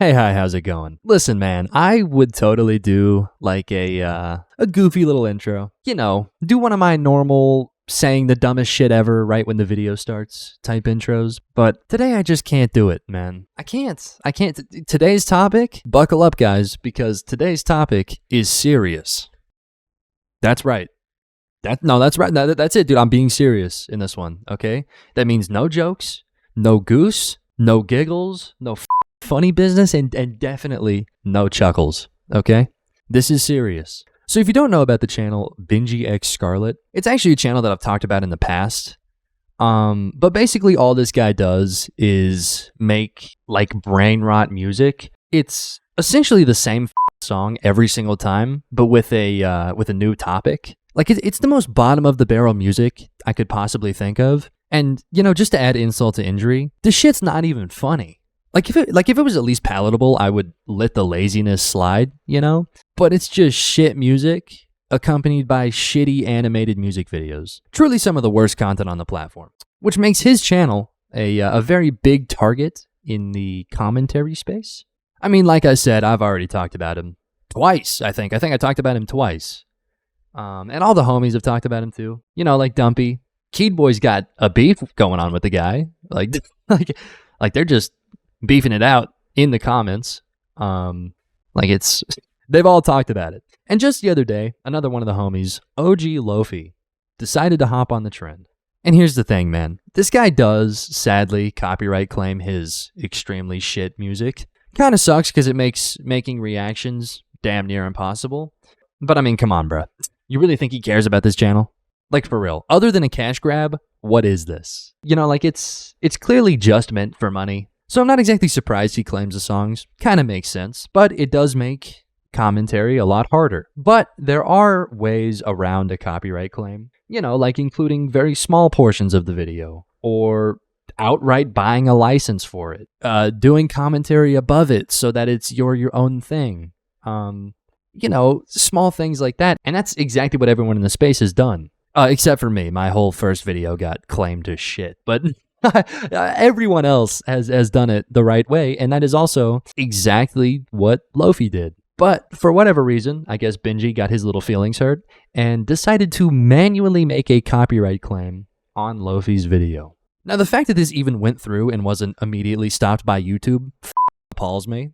Hey, hi, how's it going? Listen, man, I would totally do like a goofy little intro. You know, do one of my normal saying the dumbest shit ever right when the video starts type intros, but today I just can't do it, man. I can't. Today's topic, buckle up guys, because today's topic is serious. That's right. That's right. That's it, dude. I'm being serious in this one, okay? That means no jokes, no goose, no giggles, no funny business, and definitely no chuckles, okay? This is serious. So if you don't know about the channel BenjixScarlett, it's actually a channel that I've talked about in the past. But basically all this guy does is make like brain rot music. It's essentially the same song every single time, but with a new topic. Like it's the most bottom of the barrel music I could possibly think of. And you know, just to add insult to injury, this shit's not even funny. Like if it was at least palatable, I would let the laziness slide, you know? But it's just shit music accompanied by shitty animated music videos. Truly some of the worst content on the platform, which makes his channel a very big target in the commentary space. I mean, like I said, I've already talked about him twice, I think. I talked about him twice. And all the homies have talked about him too. You know, like Dumpy. Keed Boy's got a beef going on with the guy. Like they're just beefing it out in the comments. They've all talked about it. And just the other day, another one of the homies, OG Lofi, decided to hop on the trend. And here's the thing, man. This guy does, sadly, copyright claim his extremely shit music. Kind of sucks because it makes making reactions damn near impossible. But I mean, come on, bruh. You really think he cares about this channel? Like, for real. Other than a cash grab, what is this? You know, like, it's clearly just meant for money. So I'm not exactly surprised he claims the songs. Kind of makes sense, but it does make commentary a lot harder. But there are ways around a copyright claim, you know, like including very small portions of the video, or outright buying a license for it, doing commentary above it so that it's your own thing. You know, small things like that. And that's exactly what everyone in the space has done. Except for me. My whole first video got claimed as shit, but everyone else has done it the right way, and that is also exactly what Lofi did. But for whatever reason, I guess Benji got his little feelings hurt and decided to manually make a copyright claim on Lofi's video. Now, the fact that this even went through and wasn't immediately stopped by YouTube appalls me.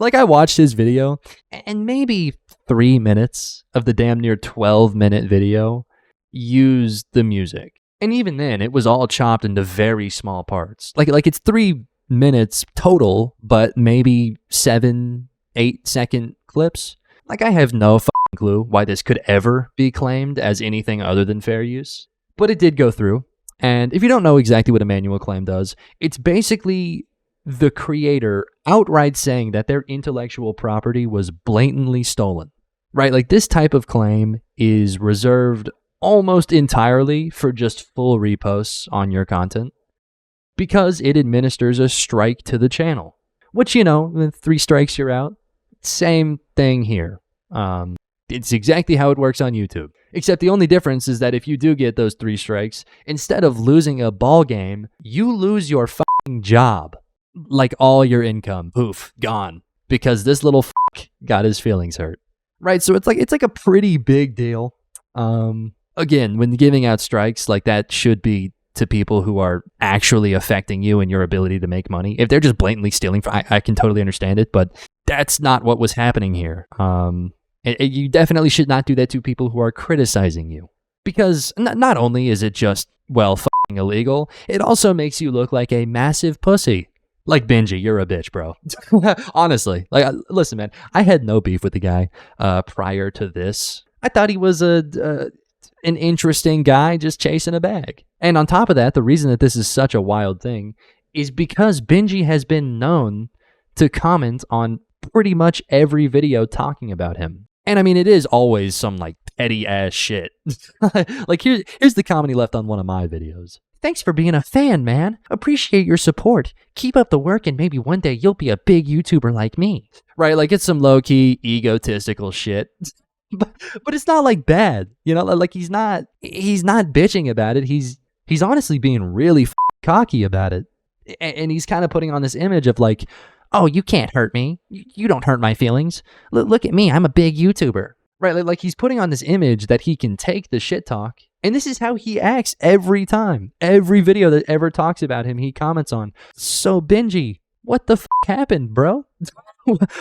Like, I watched his video, and maybe 3 minutes of the damn near 12-minute video used the music. And even then, it was all chopped into very small parts. Like it's 3 minutes total, but maybe 7-8 second clips. Like, I have no fucking clue why this could ever be claimed as anything other than fair use. But it did go through. And if you don't know exactly what a manual claim does, it's basically the creator outright saying that their intellectual property was blatantly stolen. Right? Like, this type of claim is reserved almost entirely for just full reposts on your content, because it administers a strike to the channel, which, you know, 3 strikes, you're out. Same thing here. It's exactly how it works on YouTube, except the only difference is that if you do get those 3 strikes, instead of losing a ball game, you lose your fucking job. Like, all your income, poof, gone, because this little fuck got his feelings hurt. Right? So it's like a pretty big deal. Again, when giving out strikes, like, that should be to people who are actually affecting you and your ability to make money. If they're just blatantly stealing, I can totally understand it, but that's not what was happening here. You definitely should not do that to people who are criticizing you, because not only is it just, well, fucking illegal, it also makes you look like a massive pussy. Like, Benji, you're a bitch, bro. Honestly, like, listen, man, I had no beef with the guy prior to this. I thought he was an interesting guy just chasing a bag. And on top of that, the reason that this is such a wild thing is because Benji has been known to comment on pretty much every video talking about him. And I mean, it is always some like petty ass shit. Like, here's the comment he left on one of my videos. Thanks for being a fan, man. Appreciate your support. Keep up the work, and maybe one day you'll be a big YouTuber like me. Right? Like, it's some low-key egotistical shit. But it's not like bad, you know, like he's not bitching about it. He's honestly being really cocky about it. And he's kind of putting on this image of like, oh, you can't hurt me. You don't hurt my feelings. Look at me. I'm a big YouTuber. Right? Like he's putting on this image that he can take the shit talk. And this is how he acts every time. Every video that ever talks about him, he comments on. So Benji, what the happened, bro?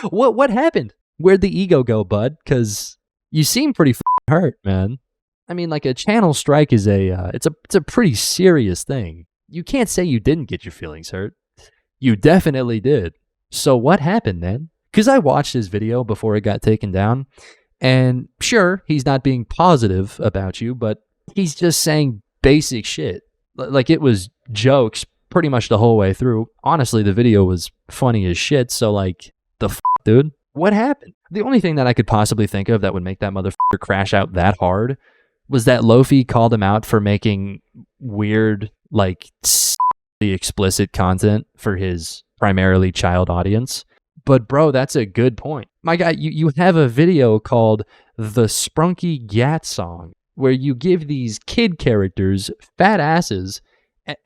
What happened? Where'd the ego go, bud? Because you seem pretty hurt, man. I mean, like a channel strike is it's a pretty serious thing. You can't say you didn't get your feelings hurt. You definitely did. So what happened, man? Because I watched his video before it got taken down, and sure, he's not being positive about you, but he's just saying basic shit. Like it was jokes pretty much the whole way through. Honestly, the video was funny as shit, so like, dude? What happened? The only thing that I could possibly think of that would make that motherfucker crash out that hard was that Lofi called him out for making weird, like, explicit content for his primarily child audience. But bro, that's a good point. My guy, you have a video called The Sprunky Gat Song, where you give these kid characters fat asses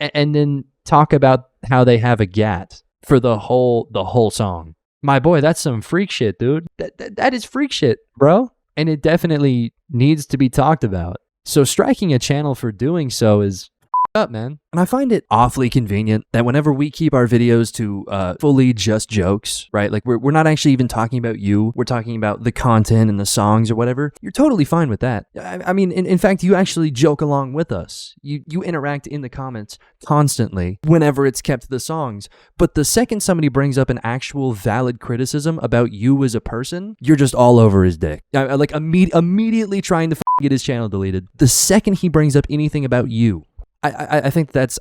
and then talk about how they have a gat for the whole song. My boy, that's some freak shit, dude. That is freak shit, bro. And it definitely needs to be talked about. So striking a channel for doing so is up, man. And I find it awfully convenient that whenever we keep our videos to fully just jokes, right? Like we're not actually even talking about you. We're talking about the content and the songs or whatever. You're totally fine with that. I mean, in fact, you actually joke along with us. You interact in the comments constantly whenever it's kept to the songs. But the second somebody brings up an actual valid criticism about you as a person, you're just all over his dick. Like immediately trying to get his channel deleted. The second he brings up anything about you, I think that's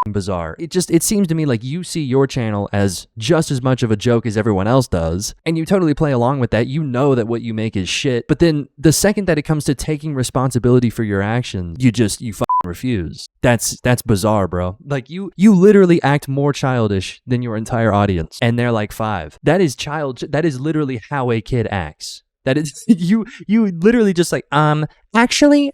bizarre. It seems to me like you see your channel as just as much of a joke as everyone else does, and you totally play along with that. You know that what you make is shit, but then the second that it comes to taking responsibility for your actions, you refuse. That's bizarre, bro. Like you literally act more childish than your entire audience, and they're like 5. That is literally how a kid acts. That is, you literally just like, actually,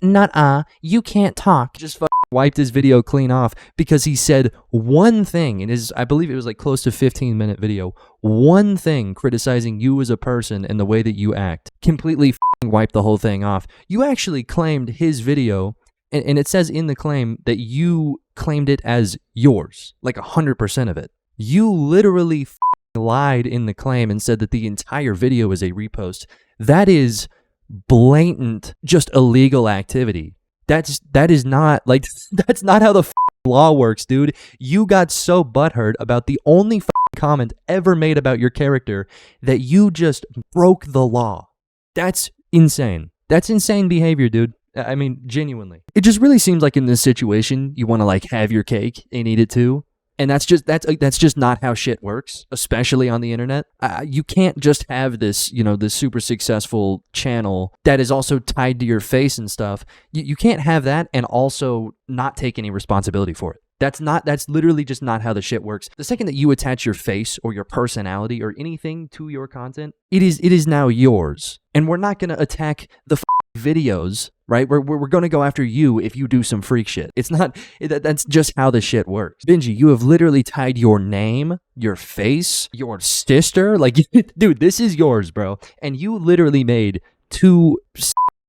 you can't talk. Just wiped his video clean off because he said one thing in his, I believe it was like close to 15-minute video, one thing criticizing you as a person and the way that you act. Completely wiped the whole thing off. You actually claimed his video, and it says in the claim that you claimed it as yours, like 100% of it. You literally lied in the claim and said that the entire video is a repost. That is blatant, just illegal activity. That is not, like, that's not how the law works, dude. You got so butthurt about the only comment ever made about your character that you just broke the law. That's insane. That's insane behavior, dude. I mean, genuinely. It just really seems like in this situation, you want to, like, have your cake and eat it too. And that's just not how shit works, especially on the internet. You can't just have this, this super successful channel that is also tied to your face and stuff. You can't have that and also not take any responsibility for it. That's literally just not how the shit works. The second that you attach your face or your personality or anything to your content, it is now yours. And we're not going to attack the videos, right? We're going to go after you if you do some freak shit. It's not, that's just how the shit works. Benji, you have literally tied your name, your face, your sister, like, dude, this is yours, bro. And you literally made 2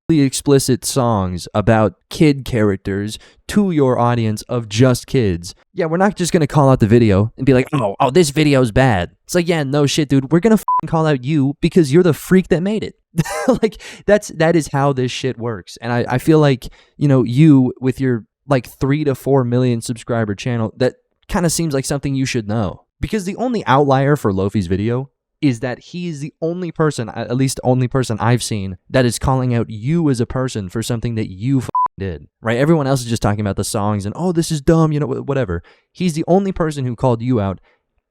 explicit songs about kid characters to your audience of just kids. Yeah, we're not just gonna call out the video and be like, oh, this video's bad. It's like, yeah, no shit, dude. We're gonna call out you because you're the freak that made it. Like, that is how this shit works. And I feel like, you with your like 3 to 4 million subscriber channel, that kind of seems like something you should know. Because the only outlier for Lofi's video is that he is the only person, at least only person I've seen, that is calling out you as a person for something that you did, right? Everyone else is just talking about the songs and, oh, this is dumb, whatever. He's the only person who called you out,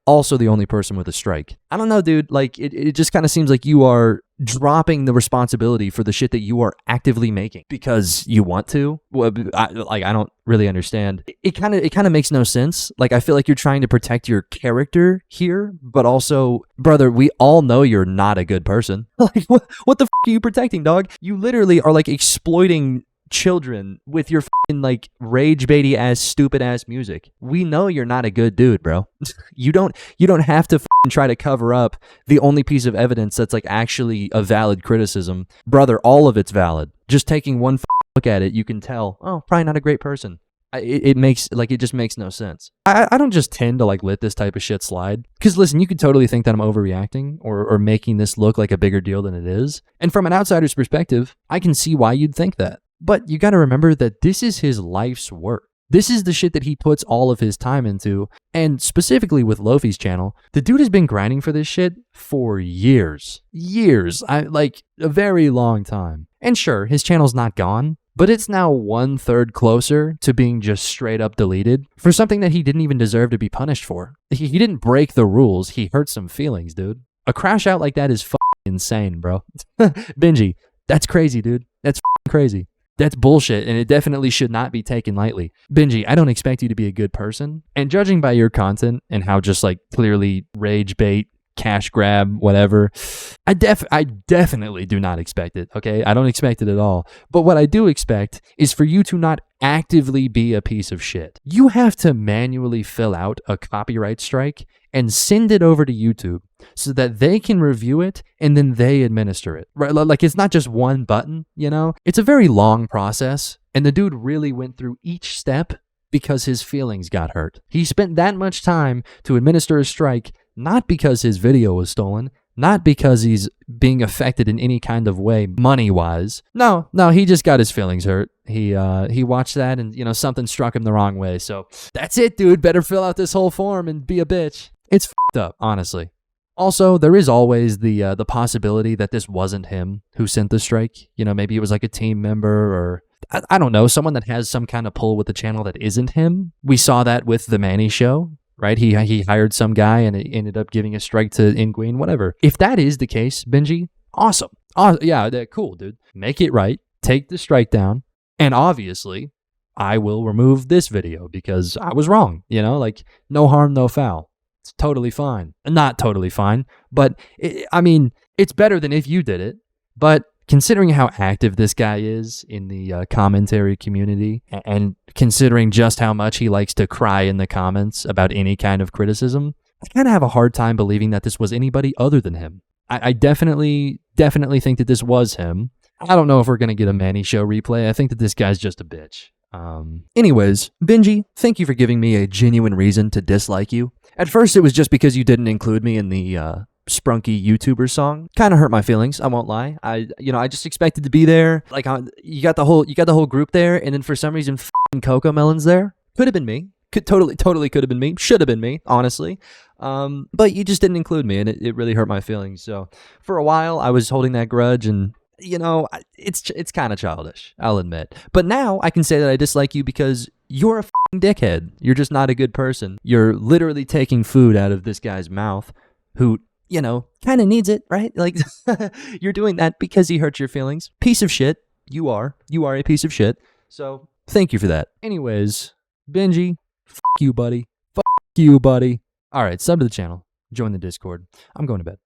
also the only person with a strike. I don't know, dude. Like, it just kind of seems like you are dropping the responsibility for the shit that you are actively making because you want to. Well, I don't really understand. It kind of makes no sense. Like, I feel like you're trying to protect your character here, but also, brother, we all know you're not a good person. Like, what the are you protecting, dog? You literally are like exploiting children with your fucking like rage baity ass stupid ass music. We know you're not a good dude, bro. You don't have to fucking try to cover up the only piece of evidence that's like actually a valid criticism. Brother, all of it's valid. Just taking one look at it, you can tell, oh, probably not a great person. It just makes no sense. I don't just tend to like let this type of shit slide. Because listen, you could totally think that I'm overreacting or making this look like a bigger deal than it is. And from an outsider's perspective, I can see why you'd think that. But you got to remember that this is his life's work. This is the shit that he puts all of his time into. And specifically with Lofi's channel, the dude has been grinding for this shit for years. Years. Like a very long time. And sure, his channel's not gone, but it's now 1/3 closer to being just straight up deleted for something that he didn't even deserve to be punished for. He didn't break the rules. He hurt some feelings, dude. A crash out like that is insane, bro. Benji, that's crazy, dude. That's crazy. That's bullshit, and it definitely should not be taken lightly. Benji, I don't expect you to be a good person, and judging by your content and how just like clearly rage bait, cash grab, whatever, I definitely do not expect it, okay? I don't expect it at all. But what I do expect is for you to not actively be a piece of shit. You have to manually fill out a copyright strike and send it over to YouTube so that they can review it and then they administer it. Right? Like it's not just one button, you know? It's a very long process, and the dude really went through each step because his feelings got hurt. He spent that much time to administer a strike, not because his video was stolen, not because he's being affected in any kind of way money-wise. No, he just got his feelings hurt. He watched that and, you know, something struck him the wrong way. So that's it, dude. Better fill out this whole form and be a bitch. It's fucked up, honestly. Also, there is always the possibility that this wasn't him who sent the strike. You know, maybe it was like a team member or I don't know, someone that has some kind of pull with the channel that isn't him. We saw that with the Manny show. Right? He hired some guy and it ended up giving a strike to Inguine, whatever. If that is the case, Benji, awesome. Yeah, cool, dude. Make it right. Take the strike down. And obviously, I will remove this video because I was wrong. You know, like no harm, no foul. It's totally fine. Not totally fine, but I mean, it's better than if you did it. But considering how active this guy is in the commentary community and considering just how much he likes to cry in the comments about any kind of criticism, I kind of have a hard time believing that this was anybody other than him. I definitely think that this was him. I don't know if we're going to get a Manny show replay. I think that this guy's just a bitch. Anyways, Benji, thank you for giving me a genuine reason to dislike you. At first, it was just because you didn't include me in the Sprunky YouTuber song. Kind of hurt my feelings, I won't lie. I just expected to be there. Like you got the whole group there, and then for some reason Coco Melon's there. Could have been me. Totally could have been me. Should have been me, honestly. But you just didn't include me, and it really hurt my feelings. So for a while I was holding that grudge, and you know, it's kind of childish, I'll admit. But now I can say that I dislike you because you're a dickhead. You're just not a good person. You're literally taking food out of this guy's mouth who, you know, kind of needs it, right? Like, you're doing that because he hurt your feelings. Piece of shit. You are a piece of shit. So, thank you for that. Anyways, Benji, you, buddy. You, buddy. All right, sub to the channel. Join the Discord. I'm going to bed.